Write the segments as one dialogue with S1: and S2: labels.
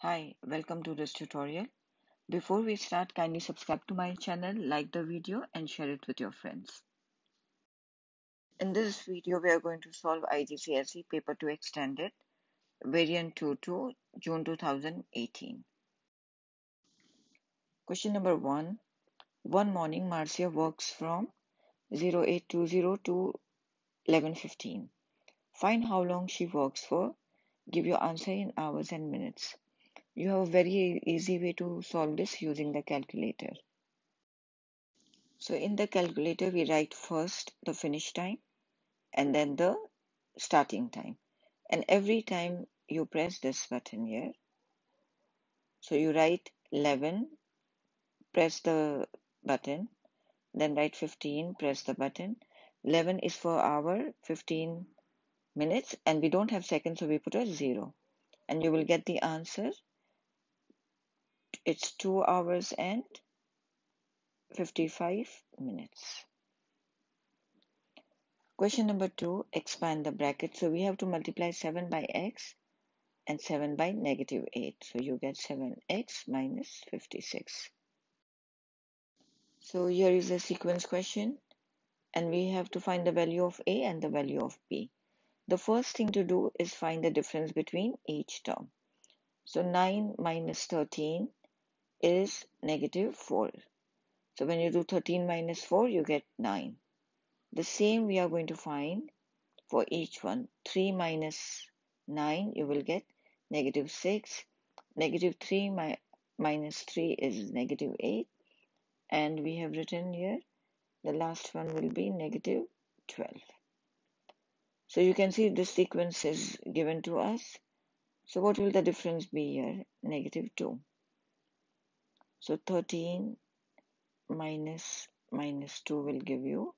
S1: Hi, welcome to this tutorial. Before we start, kindly subscribe to my channel, like the video and share it with your friends. In this video, we are going to solve IGCSE Paper 2 Extended, Variant 2 June 2018. Question number 1. One morning, Marcia works from 0820 to 11:15. Find how long she works for. Give your answer in hours and minutes. You have a very easy way to solve this using the calculator. So in the calculator, we write first the finish time and then the starting time. And every time you press this button here, so you write 11, press the button, then write 15, press the button. 11 is for hour, 15 minutes, and we don't have seconds, so we put a 0. And you will get the answer. It's 2 hours and 55 minutes. Question number 2, expand the bracket. So we have to multiply 7 by x and 7 by negative 8. So you get 7x minus 56. So here is a sequence question, and we have to find the value of a and the value of b. The first thing to do is find the difference between each term. So 9 minus 13 is negative 4. So when you do 13 minus 4, you get 9. The same we are going to find for each one. 3 minus 9, you will get negative 6. Negative 3 minus 3 is negative 8. And we have written here, the last one will be negative 12. So you can see this sequence is given to us. So what will the difference be here? Negative 2. So 13 minus 2 will give you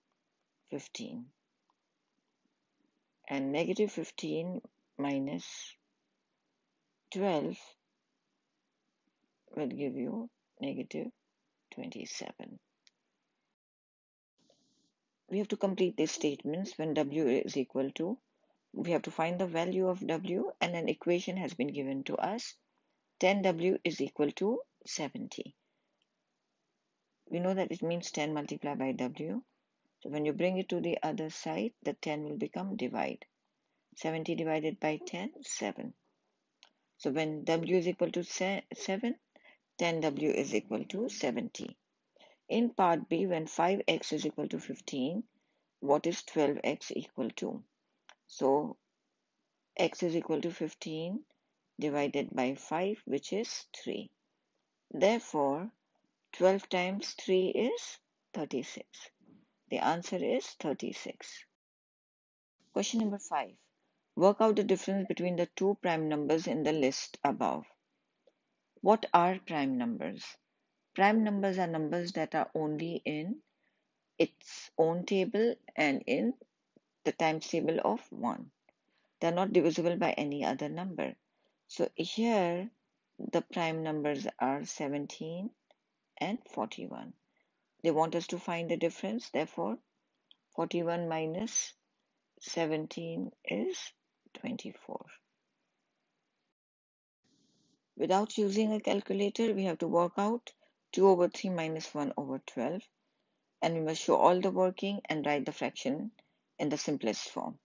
S1: 15. And negative 15 minus 12 will give you negative 27. We have to complete these statements when w is equal to. We have to find the value of w, and an equation has been given to us. 10w is equal to 70. We know that it means 10 multiplied by w. So when you bring it to the other side, the 10 will become divide. 70 divided by 10, 7. So when w is equal to 7, 10w is equal to 70. In part B, when 5x is equal to 15, what is 12x equal to? So x is equal to 15 divided by 5, which is 3. Therefore, 12 times 3 is 36. The answer is 36. Question number 5. Work out the difference between the two prime numbers in the list above. What are prime numbers? Prime numbers are numbers that are only in its own table and in the times table of 1. They are not divisible by any other number. So here the prime numbers are 17 and 41. They want us to find the difference. Therefore, 41 minus 17 is 24. Without using a calculator, we have to work out 2 over 3 minus 1 over 12. And we must show all the working and write the fraction in the simplest form.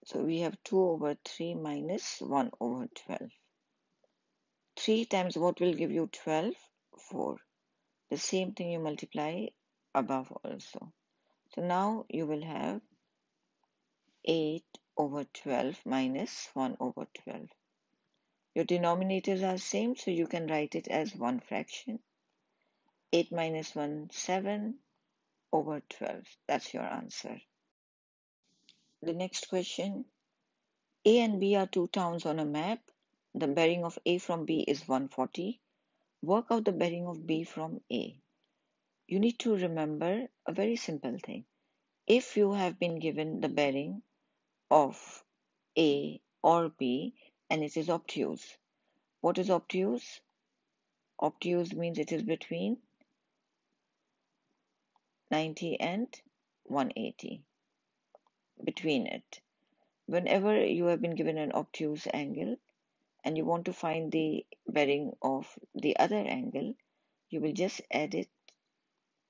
S1: So we have 2 over 3 minus 1 over 12. 3 times what will give you 12? 4. The same thing you multiply above also. So now you will have 8 over 12 minus 1 over 12. Your denominators are same, so you can write it as one fraction. 8 minus 1, 7 over 12. That's your answer. The next question. A and B are two towns on a map. The bearing of A from B is 140. Work out the bearing of B from A. You need to remember a very simple thing. If you have been given the bearing of A or B and it is obtuse. What is obtuse? Obtuse means it is between 90 and 180. Between it. Whenever you have been given an obtuse angle, and you want to find the bearing of the other angle, you will just add it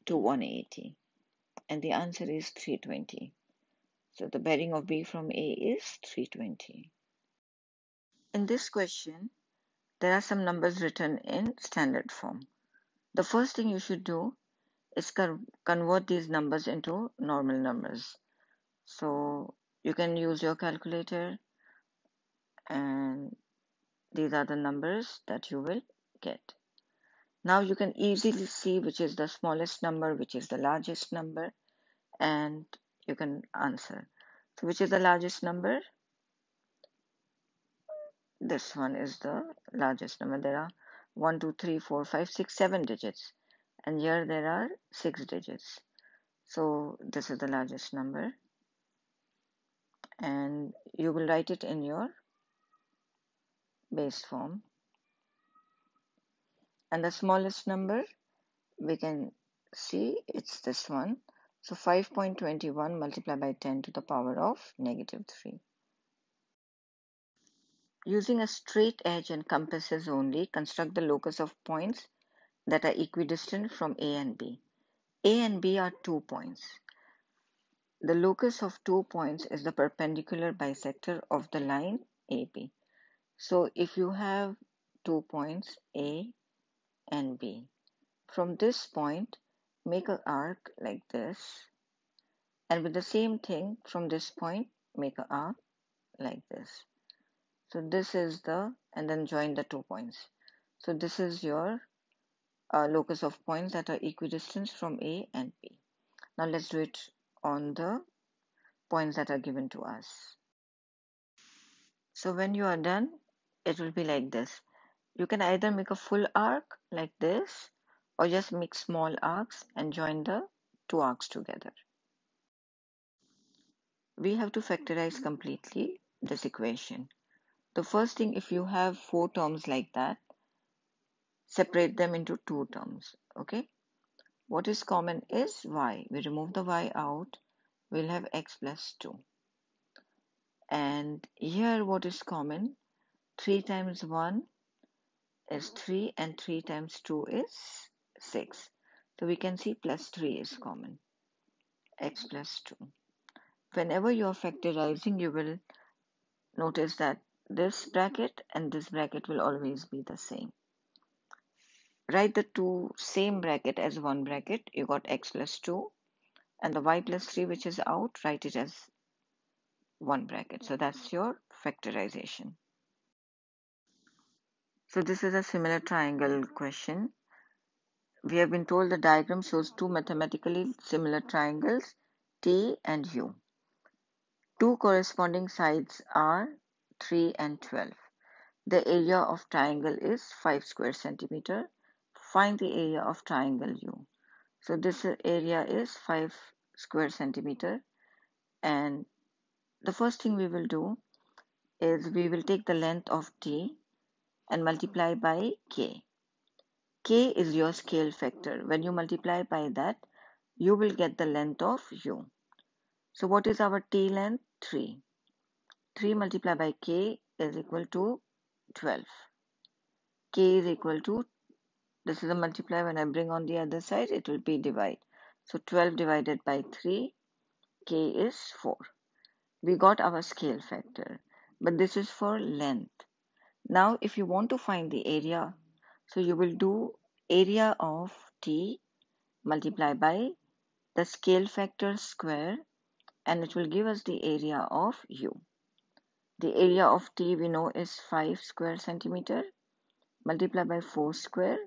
S1: to 180, and the answer is 320. So the bearing of B from A is 320. In this question, there are some numbers written in standard form. The first thing you should do is convert these numbers into normal numbers. So you can use your calculator, and these are the numbers that you will get. Now you can easily see which is the smallest number, which is the largest number, and you can answer. So which is the largest number? This one is the largest number. There are 1, 2, 3, 4, 5, 6, 7 digits, and here there are 6 digits. So this is the largest number, and you will write it in your base form. And the smallest number, we can see it's this one. So 5.21 multiplied by 10 to the power of -3. Using a straight edge and compasses only, construct the locus of points that are equidistant from A and B. A and B are 2 points. The locus of 2 points is the perpendicular bisector of the line AB. So if you have 2 points A and B, from this point make an arc like this, and with the same thing from this point make an arc like this. So this is and then join the 2 points. So this is your locus of points that are equidistant from A and B. Now let's do it on the points that are given to us. So when you are done, it will be like this. You can either make a full arc like this, or just make small arcs and join the 2 arcs together. We have to factorize completely this equation. The first thing, if you have 4 terms like that, separate them into 2 terms. Okay? What is common is y. We remove the y out, we'll have x plus 2. And here what is common? 3 times 1 is 3, and 3 times 2 is 6. So we can see plus 3 is common. X plus 2. Whenever you are factorizing, you will notice that this bracket and this bracket will always be the same. Write the two same bracket as one bracket. You got x plus 2, and the y plus 3, which is out, write it as one bracket. So that's your factorization. So this is a similar triangle question. We have been told the diagram shows two mathematically similar triangles, T and U. Two corresponding sides are 3 and 12. The area of triangle is 5 square centimeter. Find the area of triangle U. So this area is 5 square centimeter, and the first thing we will do is we will take the length of T and multiply by K. K is your scale factor. When you multiply by that, you will get the length of U. So what is our T length? 3. 3 multiplied by K is equal to 12. K is equal to, this is a multiply, when I bring on the other side, it will be divide. So 12 divided by 3, K is 4. We got our scale factor, but this is for length. Now if you want to find the area, so you will do area of T multiply by the scale factor square, and it will give us the area of U. The area of T we know is 5 square centimeter. Multiply by 4 square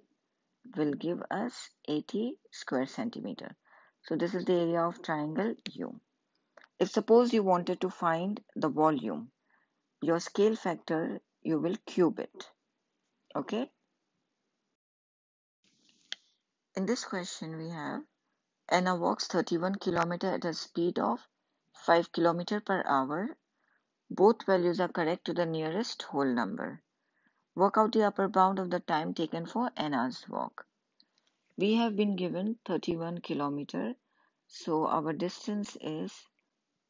S1: will give us 80 square centimeter. So this is the area of triangle U. If suppose you wanted to find the volume, your scale factor, you will cube it. Okay? In this question we have Anna walks 31 km at a speed of 5 km per hour. Both values are correct to the nearest whole number. Work out the upper bound of the time taken for Anna's walk. We have been given 31 km, so our distance is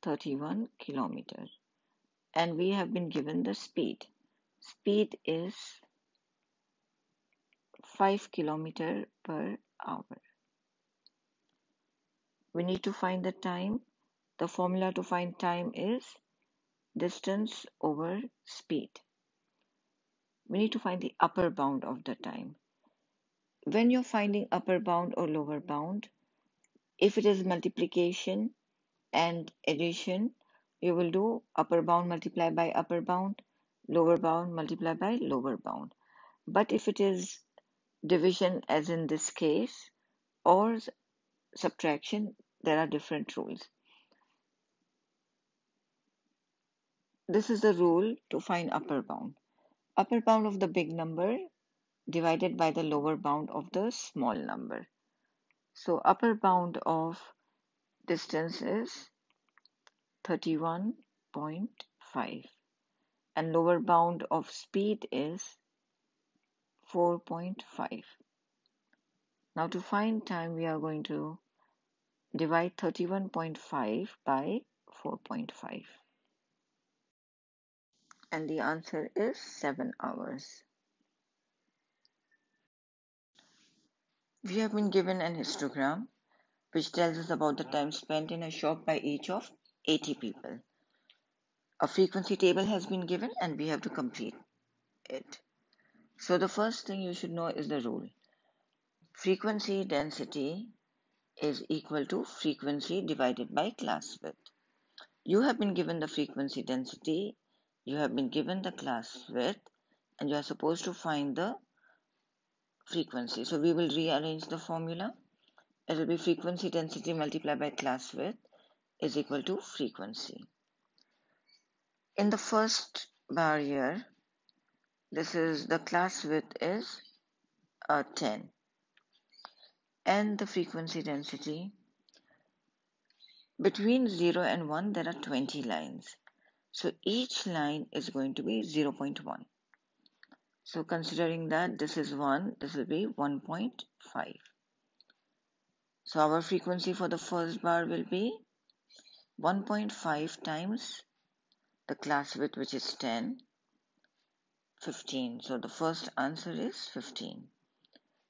S1: 31 km. And we have been given the speed. Speed is 5 km per hour. We need to find the time. The formula to find time is distance over speed. We need to find the upper bound of the time. When you're finding upper bound or lower bound, if it is multiplication and addition, you will do upper bound multiplied by upper bound, lower bound multiplied by lower bound. But if it is division, as in this case, or subtraction, there are different rules. This is the rule to find upper bound. Upper bound of the big number divided by the lower bound of the small number. So upper bound of distance is 31.5 and lower bound of speed is 4.5. Now to find time, we are going to divide 31.5 by 4.5. And the answer is 7 hours. We have been given an histogram which tells us about the time spent in a shop by each of 80 people. A frequency table has been given and we have to complete it. So the first thing you should know is the rule. Frequency density is equal to frequency divided by class width. You have been given the frequency density, you have been given the class width, and you are supposed to find the frequency. So we will rearrange the formula. It will be frequency density multiplied by class width is equal to frequency. In the first bar here, this is the class width is 10 and the frequency density. Between 0 and 1 there are 20 lines. So each line is going to be 0.1. So considering that this is 1, this will be 1.5. So our frequency for the first bar will be 1.5 times the class width, which is 10, 15. So the first answer is 15.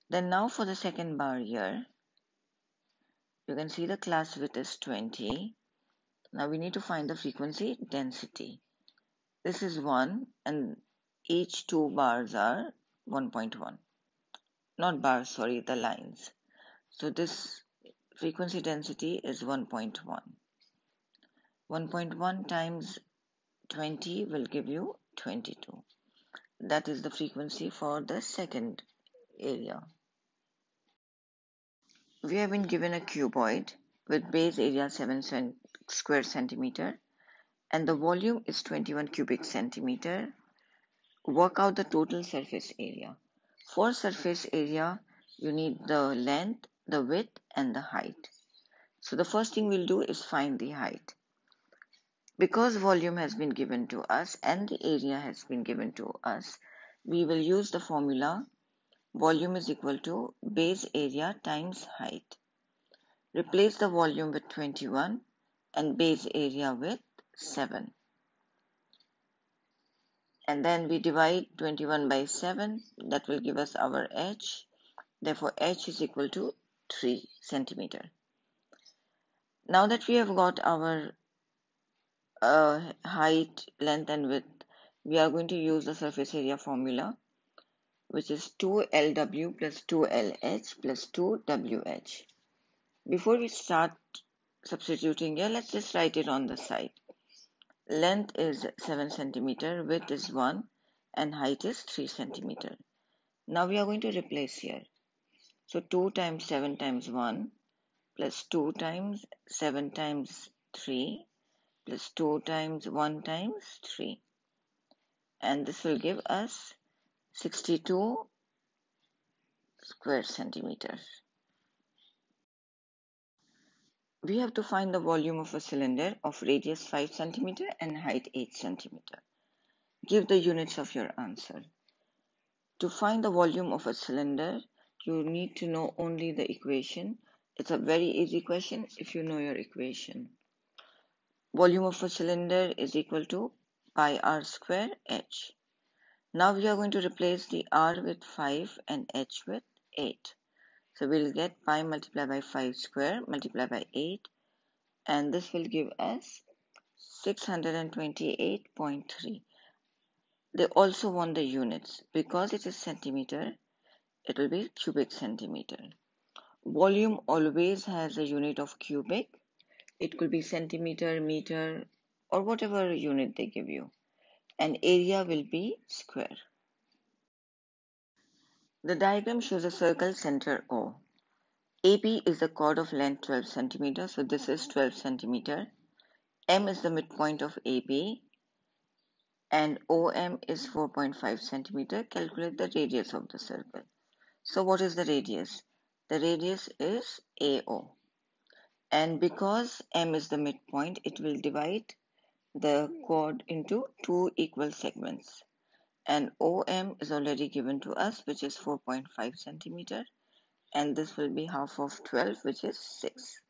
S1: Then now for the second bar here, you can see the class width is 20. Now we need to find the frequency density. This is 1 and each two bars are 1.1. Not bars, sorry, the lines. So this frequency density is 1.1. 1.1 times 20 will give you 22. That is the frequency for the second area. We have been given a cuboid with base area 7 square centimeter and the volume is 21 cubic centimeter. Work out the total surface area. For surface area, you need the length, the width and the height. So the first thing we'll do is find the height. Because volume has been given to us and the area has been given to us, we will use the formula volume is equal to base area times height. Replace the volume with 21 and base area with 7. And then we divide 21 by 7. That will give us our h. Therefore, h is equal to 3 centimeter. Now that we have got our height, length and width, we are going to use the surface area formula, which is 2LW plus 2LH plus 2WH. Before we start substituting here, let's just write it on the side. Length is 7 centimeter, width is 1 and height is 3 centimeter. Now we are going to replace here. So 2 times 7 times 1 plus 2 times 7 times 3 plus 2 times 1 times 3. And this will give us 62 square centimeters. We have to find the volume of a cylinder of radius 5 centimeter and height 8 centimeter. Give the units of your answer. To find the volume of a cylinder, you need to know only the equation. It's a very easy question if you know your equation. Volume of a cylinder is equal to pi r square h. Now we are going to replace the r with 5 and h with 8. So we'll get pi multiplied by 5 square multiplied by 8, and this will give us 628.3. They also want the units. Because it is centimeter, it will be cubic centimeter. Volume always has a unit of cubic. It could be centimeter, meter, or whatever unit they give you. And area will be square. The diagram shows a circle center O. AB is the chord of length 12 centimeter, so this is 12 centimeter. M is the midpoint of AB, and OM is 4.5 centimeter. Calculate the radius of the circle. So what is the radius? The radius is AO. And because M is the midpoint, it will divide the chord into two equal segments. And OM is already given to us, which is 4.5 centimeter. And this will be half of 12, which is 6.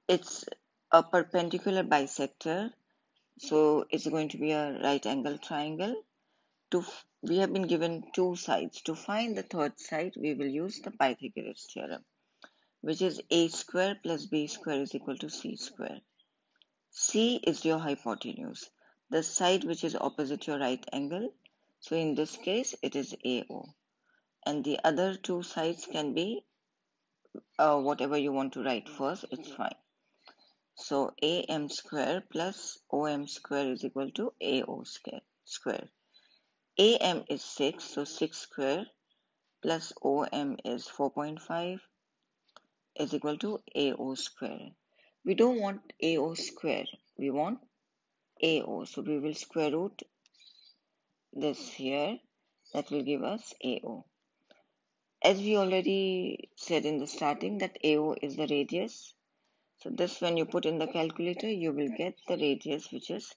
S1: It's a perpendicular bisector, so it's going to be a right angle triangle. We have been given two sides. To find the third side, we will use the Pythagoras Theorem, which is a square plus b square is equal to c square. C is your hypotenuse, the side which is opposite your right angle. So in this case, it is AO. And the other two sides can be whatever you want to write first, it's fine. So AM square plus OM square is equal to AO square. AM is 6, so 6 square plus OM is 4.5 is equal to AO square. We don't want AO square, we want AO. So we will square root this here, that will give us AO. As we already said in the starting that AO is the radius. So this, when you put in the calculator, you will get the radius, which is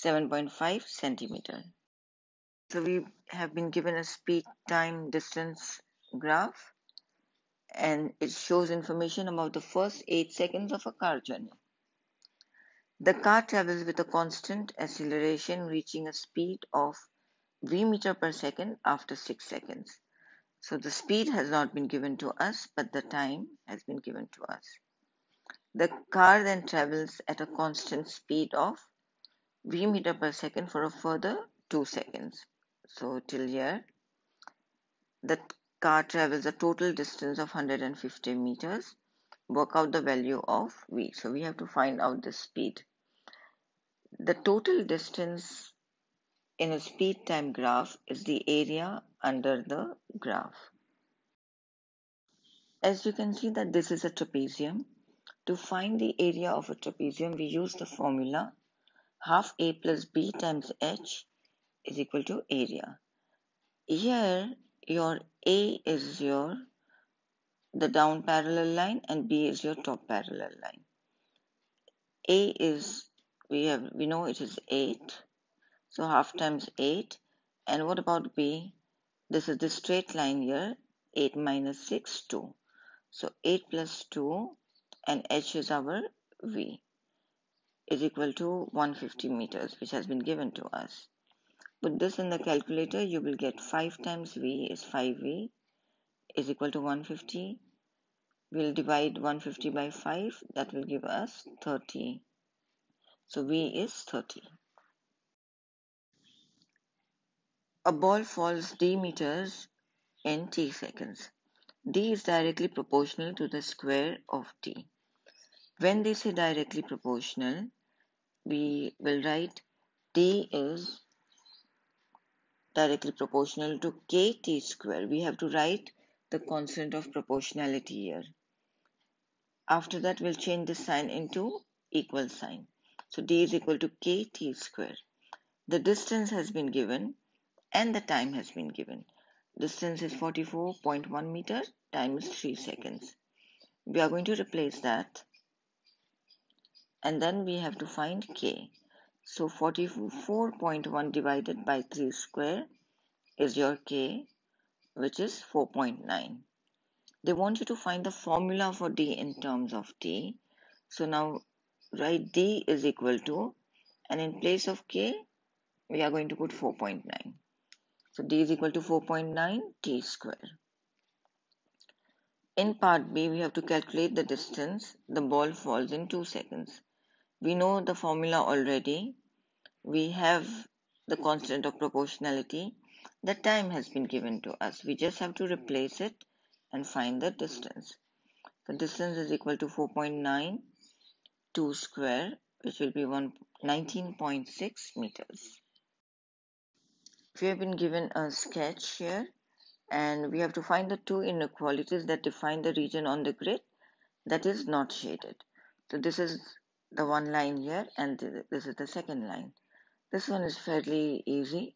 S1: 7.5 centimeter. So we have been given a speed, time, distance graph, and it shows information about the first 8 seconds of a car journey. The car travels with a constant acceleration, reaching a speed of v meter per second after 6 seconds. So the speed has not been given to us, but the time has been given to us. The car then travels at a constant speed of v meter per second for a further 2 seconds. So till here, the car travels a total distance of 150 meters. Work out the value of v. So we have to find out the speed. The total distance in a speed time graph is the area under the graph. As you can see that this is a trapezium. To find the area of a trapezium, we use the formula half a plus b times h is equal to area. Here, your a is the down parallel line and b is your top parallel line. A is, we know it is 8, so half times 8. And what about b? This is the straight line here, 8 minus 6, 2. So 8 plus 2, and h is our v, is equal to 150 meters, which has been given to us. Put this in the calculator, you will get 5 times v is 5v is equal to 150. We'll divide 150 by 5, that will give us 30. So v is 30. A ball falls d meters in t seconds. D is directly proportional to the square of t. When they say directly proportional, we will write d is directly proportional to kt square. We have to write the constant of proportionality here. After that, we'll change the sign into equal sign. So d is equal to kt square. The distance has been given and the time has been given. Distance is 44.1 meter, time is 3 seconds. We are going to replace that, and then we have to find k. So 44.1 divided by 3 square is your k, which is 4.9. They want you to find the formula for d in terms of t. So now write d is equal to, and in place of k, we are going to put 4.9. So d is equal to 4.9 t square. In part B, we have to calculate the distance the ball falls in 2 seconds. We know the formula already. We have the constant of proportionality. The time has been given to us. We just have to replace it and find the distance. The distance is equal to 4.9 2 square, which will be 19.6 meters. We have been given a sketch here, and we have to find the two inequalities that define the region on the grid that is not shaded. So this is the one line here, and this is the second line. This one is fairly easy.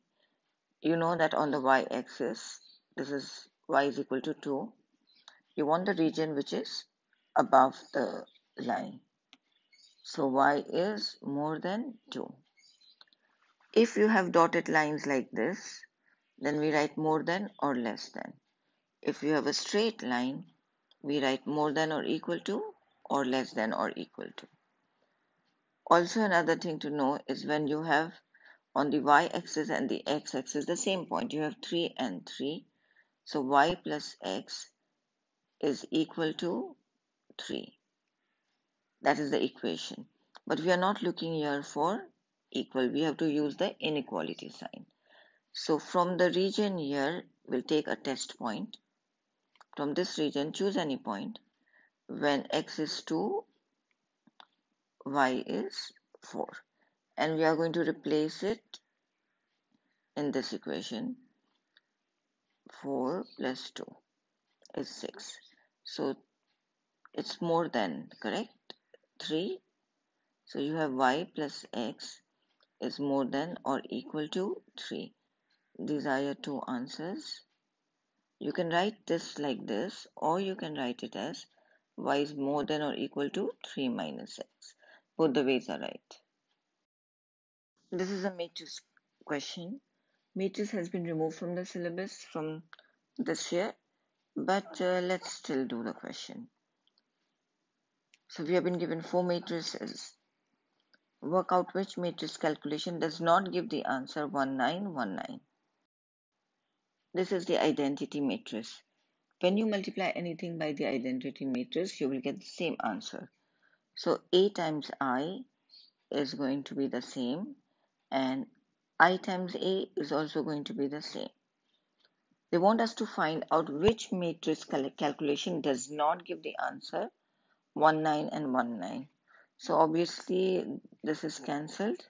S1: You know that on the y-axis, this is y is equal to 2. You want the region which is above the line. So y is more than 2. If you have dotted lines like this, then we write more than or less than. If you have a straight line, we write more than or equal to or less than or equal to. Also, another thing to know is when you have on the y-axis and the x-axis the same point, you have 3 and 3. So y plus x is equal to 3. That is the equation. But we are not looking here for equal. We have to use the inequality sign. So from the region here, we'll take a test point. From this region, choose any point. When x is 2, y is 4. And we are going to replace it in this equation. 4 plus 2 is 6. So it's more than, correct? 3. So you have y plus x is more than or equal to 3. These are your two answers. You can write this like this, or you can write it as y is more than or equal to 3 minus x. Both the ways are right. This is a matrix question. Matrix has been removed from the syllabus from this year, but let's still do the question. So we have been given 4 matrices. Work out which matrix calculation does not give the answer 1919. This is the identity matrix. When you multiply anything by the identity matrix, you will get the same answer. So A times I is going to be the same, and I times A is also going to be the same. They want us to find out which matrix calculation does not give the answer 19 and 19. So obviously this is cancelled,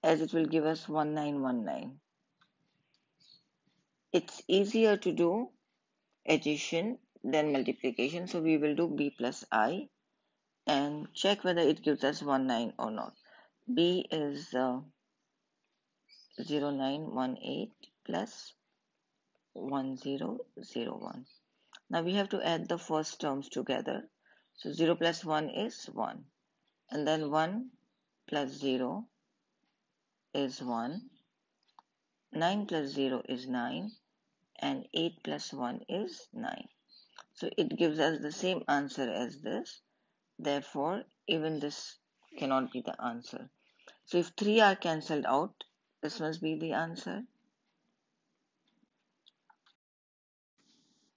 S1: as it will give us 1919. It's easier to do addition than multiplication, so we will do B plus I and check whether it gives us 19 or not. B is 0918 plus 1001. Now we have to add the first terms together. So 0 plus 1 is 1, and then 1 plus 0 is 1, 9 plus 0 is 9, and 8 plus 1 is 9. So it gives us the same answer as this. Therefore, even this cannot be the answer. So if 3 are cancelled out, this must be the answer.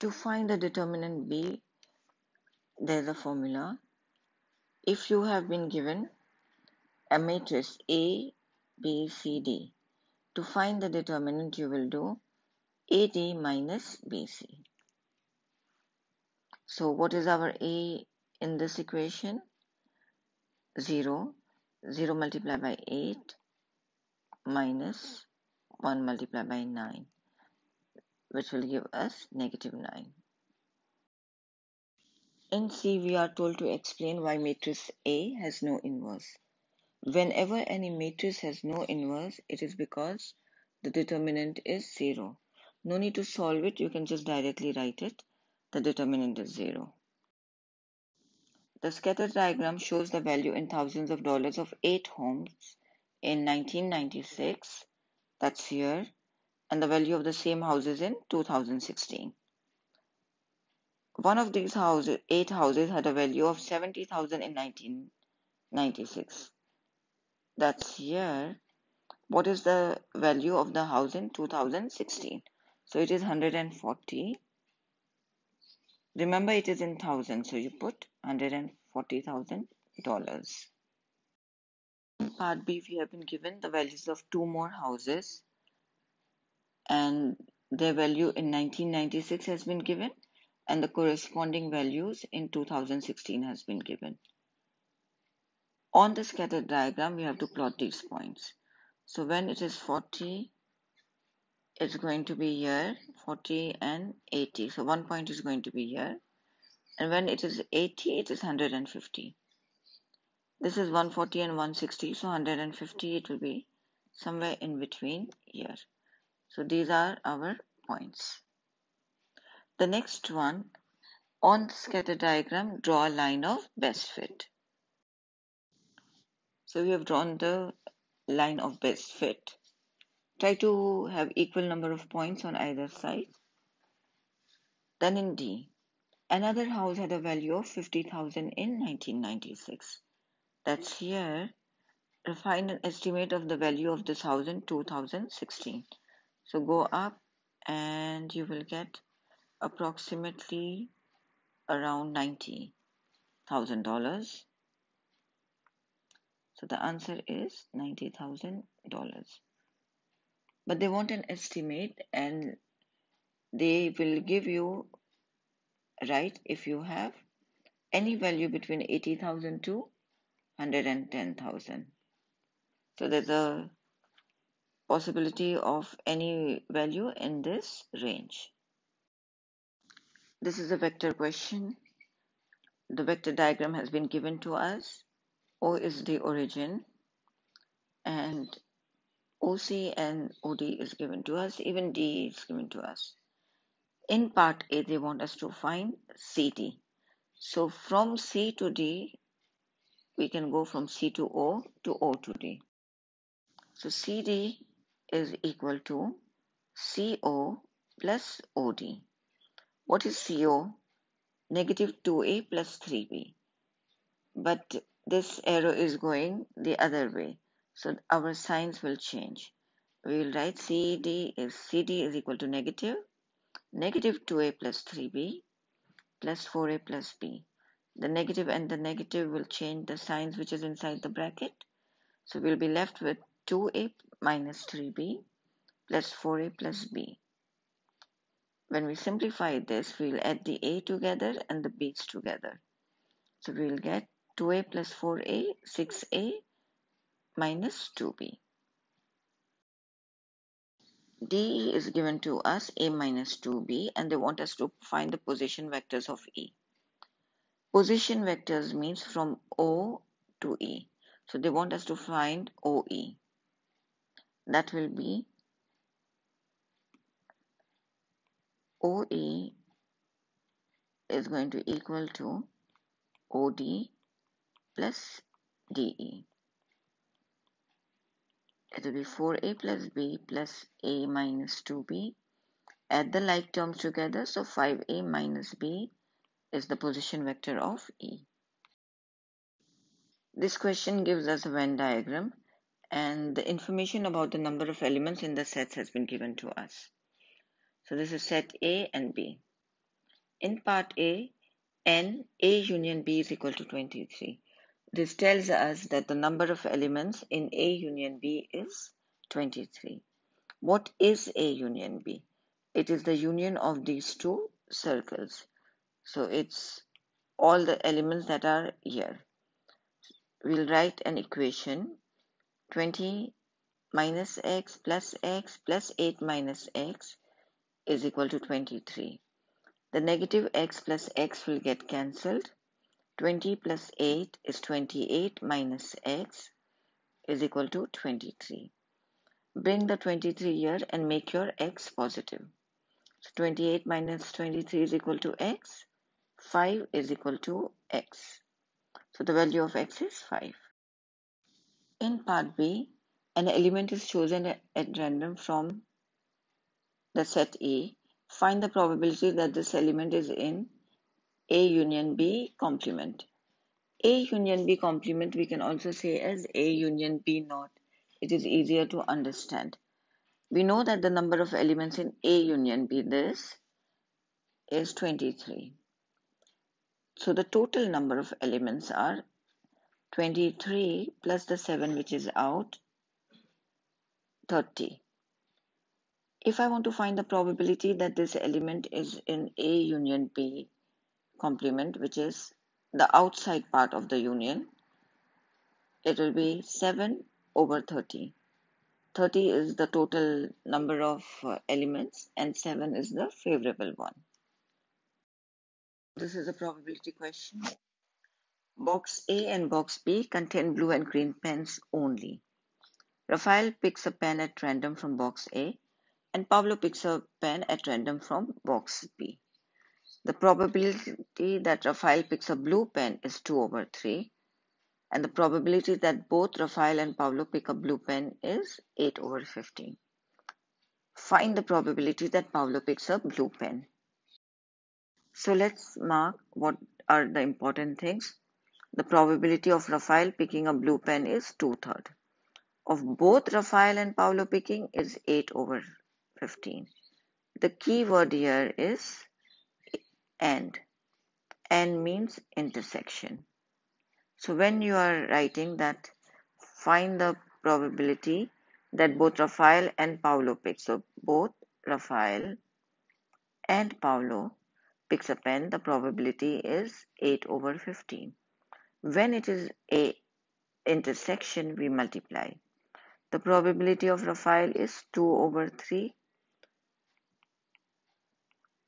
S1: To find the determinant B, there's a formula. If you have been given a matrix A, B, C, D, to find the determinant, you will do AD minus BC. So what is our A in this equation? 0. 0 multiplied by 8 minus 1 multiplied by 9, which will give us negative 9. In C, we are told to explain why matrix A has no inverse. Whenever any matrix has no inverse, it is because the determinant is 0. No need to solve it, you can just directly write it. The determinant is 0. The scatter diagram shows the value in thousands of dollars of 8 homes in 1996, that's here, and the value of the same houses in 2016. One of these 8 houses had a value of 70,000 in 1996. That's here. What is the value of the house in 2016? So it is 140. Remember, it is in thousands, so you put $140,000. In part B, we have been given the values of two more houses, and their value in 1996 has been given, and the corresponding values in 2016 has been given. On the scatter diagram, we have to plot these points. So when it is 40, it's going to be here, 40 and 80. So one point is going to be here. And when it is 80, it is 150. This is 140 and 160, so 150, it will be somewhere in between here. So these are our points. The next one, on the scatter diagram, draw a line of best fit. So we have drawn the line of best fit. Try to have equal number of points on either side. Then in D, another house had a value of 50,000 in 1996. That's here. Find an estimate of the value of this house in 2016. So go up and you will get approximately around $90,000. So the answer is $90,000. But they want an estimate, and they will give you, right, if you have any value between 80,000 to 110,000. So there's a possibility of any value in this range. This is a vector question. The vector diagram has been given to us. O is the origin, and OC and OD is given to us. Even D is given to us. In part A, they want us to find CD. So from C to D, we can go from C to O to D. So CD is equal to CO plus OD. What is CO? Negative 2A plus 3B. But this arrow is going the other way, so our signs will change. We will write CD is equal to negative 2A plus 3B plus 4A plus B. The negative and the negative will change the signs which is inside the bracket. So we'll be left with 2A minus 3B plus 4A plus B. When we simplify this, we'll add the A together and the B's together. So we'll get 2A plus 4A, 6A minus 2B. D is given to us, A minus 2B, and they want us to find the position vectors of E. Position vectors means from O to E. So they want us to find OE. That will be OE is going to equal to OD plus DE. It will be 4A plus B plus A minus 2B. Add the like terms together, so 5A minus B is the position vector of E. This question gives us a Venn diagram, and the information about the number of elements in the sets has been given to us. So this is set A and B. In part A, N, A union B is equal to 23. This tells us that the number of elements in A union B is 23. What is A union B? It is the union of these two circles. So it's all the elements that are here. We'll write an equation, 20 minus x plus 8 minus x is equal to 23. The negative x plus x will get cancelled. 20 plus 8 is 28 minus x is equal to 23. Bring the 23 here and make your x positive. So 28 minus 23 is equal to x. 5 is equal to x. So the value of x is 5. In part B, an element is chosen at random from the set A. Find the probability that this element is in A union B complement. A union B complement we can also say as A union B not. it is easier to understand. We know that the number of elements in A union B, this is 23. So the total number of elements are 23 plus the 7 which is out, 30. If I want to find the probability that this element is in A union B complement, which is the outside part of the union, it will be 7 over 30. 30 is the total number of elements and 7 is the favorable one. This is a probability question. Box A and box B contain blue and green pens only. Raphael picks a pen at random from box A and Pablo picks a pen at random from box B. The probability that Raphael picks a blue pen is 2 over 3 and the probability that both Raphael and Pablo pick a blue pen is 8 over 15. Find the probability that Pablo picks a blue pen. So let's mark what are the important things. The probability of Raphael picking a blue pen is 2/3. Of both Raphael and Pablo picking is 8 over 15. The key word here is and. And means intersection. So when you are writing that, find the probability that both Raphael and Pablo pick. So both Raphael and Pablo picks a pen, the probability is 8 over 15. When it is a intersection, we multiply. The probability of Raphael is 2 over 3.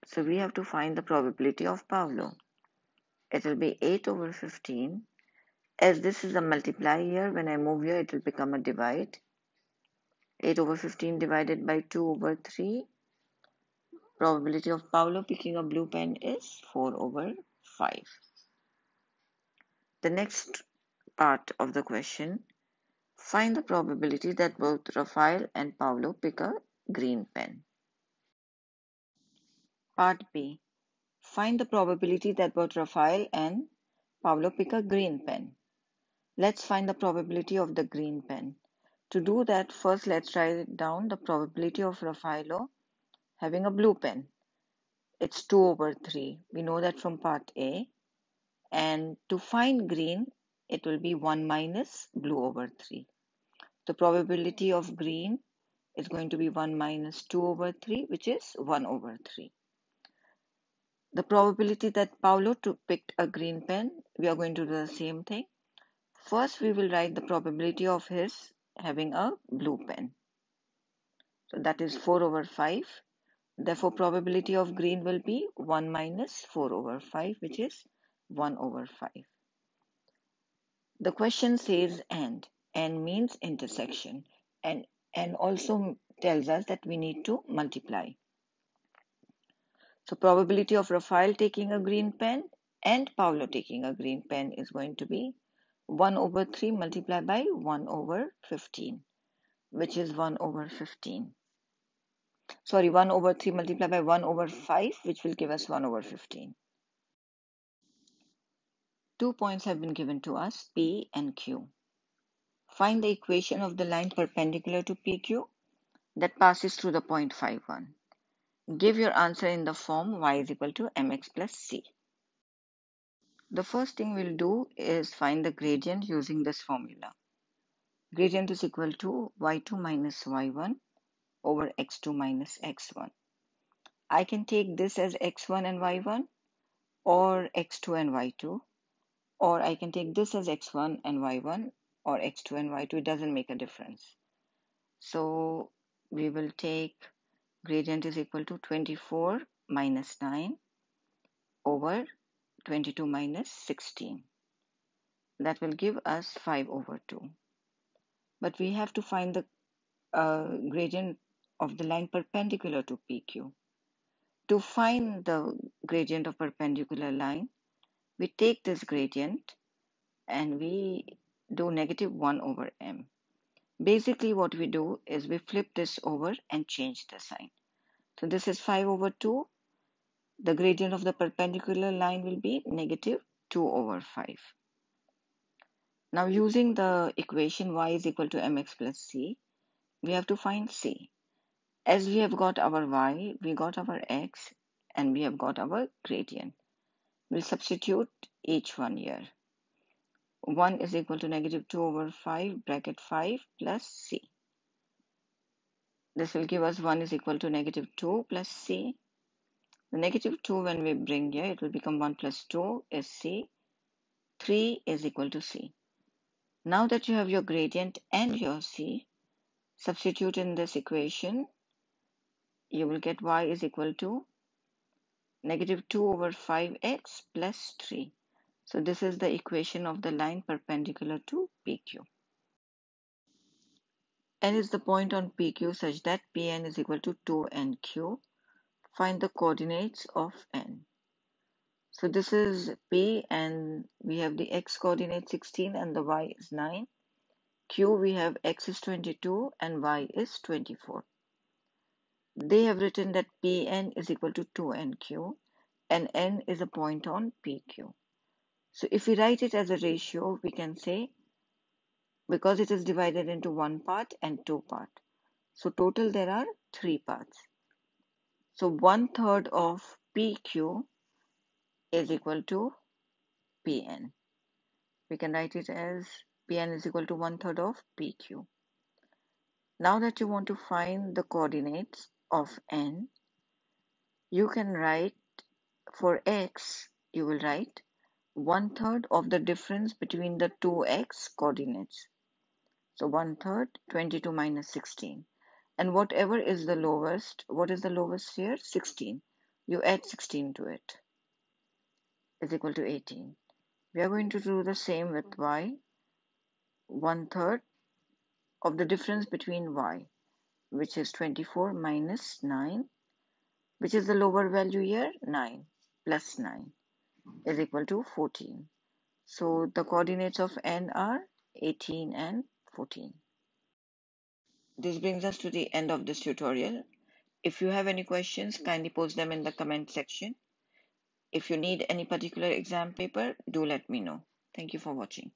S1: So we have to find the probability of Pablo. It will be 8 over 15. As this is a multiply here, when I move here, it will become a divide. 8 over 15 divided by 2 over 3. Probability of Pablo picking a blue pen is 4 over 5. The next part of the question, find the probability that both Raphael and Pablo pick a green pen. Part B. Find the probability that both Raphael and Pablo pick a green pen. Let's find the probability of the green pen. To do that, first let's write down the probability of Raffaello having a blue pen. It's 2 over 3. We know that from part A. And to find green, it will be 1 minus blue over 3. The probability of green is going to be 1 minus 2 over 3, which is 1 over 3. The probability that Paolo picked a green pen, we are going to do the same thing. First, we will write the probability of his having a blue pen. So that is 4 over 5. Therefore, probability of green will be 1 minus 4 over 5, which is 1 over 5. The question says and means intersection, and also tells us that we need to multiply. So probability of Raphael taking a green pen and Paolo taking a green pen is going to be 1 over 3 multiplied by 1 over 15, which is 1 over 15. Sorry, 1 over 3 multiplied by 1 over 5, which will give us 1 over 15. 2 points have been given to us, P and Q. Find the equation of the line perpendicular to PQ that passes through the point 5, 1. Give your answer in the form y is equal to mx plus c. The first thing we'll do is find the gradient using this formula. Gradient is equal to y2 minus y1 over x2 minus x1. I can take this as x1 and y1 or x2 and y2, or I can take this as x1 and y1 or x2 and y2. It doesn't make a difference. So we will take gradient is equal to 24 minus 9 over 22 minus 16. That will give us 5 over 2. But we have to find the gradient of the line perpendicular to PQ. To find the gradient of perpendicular line, we take this gradient and we do negative 1 over m. Basically what we do is we flip this over and change the sign. So this is 5 over 2. The gradient of the perpendicular line will be negative 2 over 5. Now using the equation y is equal to mx plus c, we have to find c. As we have got our y, we got our x, and we have got our gradient. We'll substitute each one here. 1 is equal to negative 2 over 5 bracket 5 plus c. This will give us 1 is equal to negative 2 plus c. The negative 2 when we bring here, it will become 1 plus 2 is c. 3 is equal to c. Now that you have your gradient and your c, substitute in this equation, you will get y is equal to negative 2 over 5x plus 3. So this is the equation of the line perpendicular to PQ. N is the point on PQ such that Pn is equal to 2nq. Find the coordinates of n. So this is P, and we have the x coordinate 16 and the y is 9. Q, we have x is 22 and y is 24. They have written that Pn is equal to 2nq and n is a point on PQ. So if we write it as a ratio, we can say, because it is divided into one part and two parts, so total there are three parts. So 1/3 of PQ is equal to Pn. We can write it as Pn is equal to 1/3 of PQ. Now that you want to find the coordinates of n, you can write for x, you will write 1/3 of the difference between the two x coordinates. So 1/3, 22 minus 16. And whatever is the lowest, what is the lowest here? 16. You add 16 to it, is equal to 18. We are going to do the same with y. 1/3 of the difference between y, which is 24 minus 9, which is the lower value here, 9 plus 9 is equal to 14. So the coordinates of n are 18 and 14. This brings us to the end of this tutorial. If you have any questions, kindly post them in the comment section. If you need any particular exam paper, do let me know. Thank you for watching.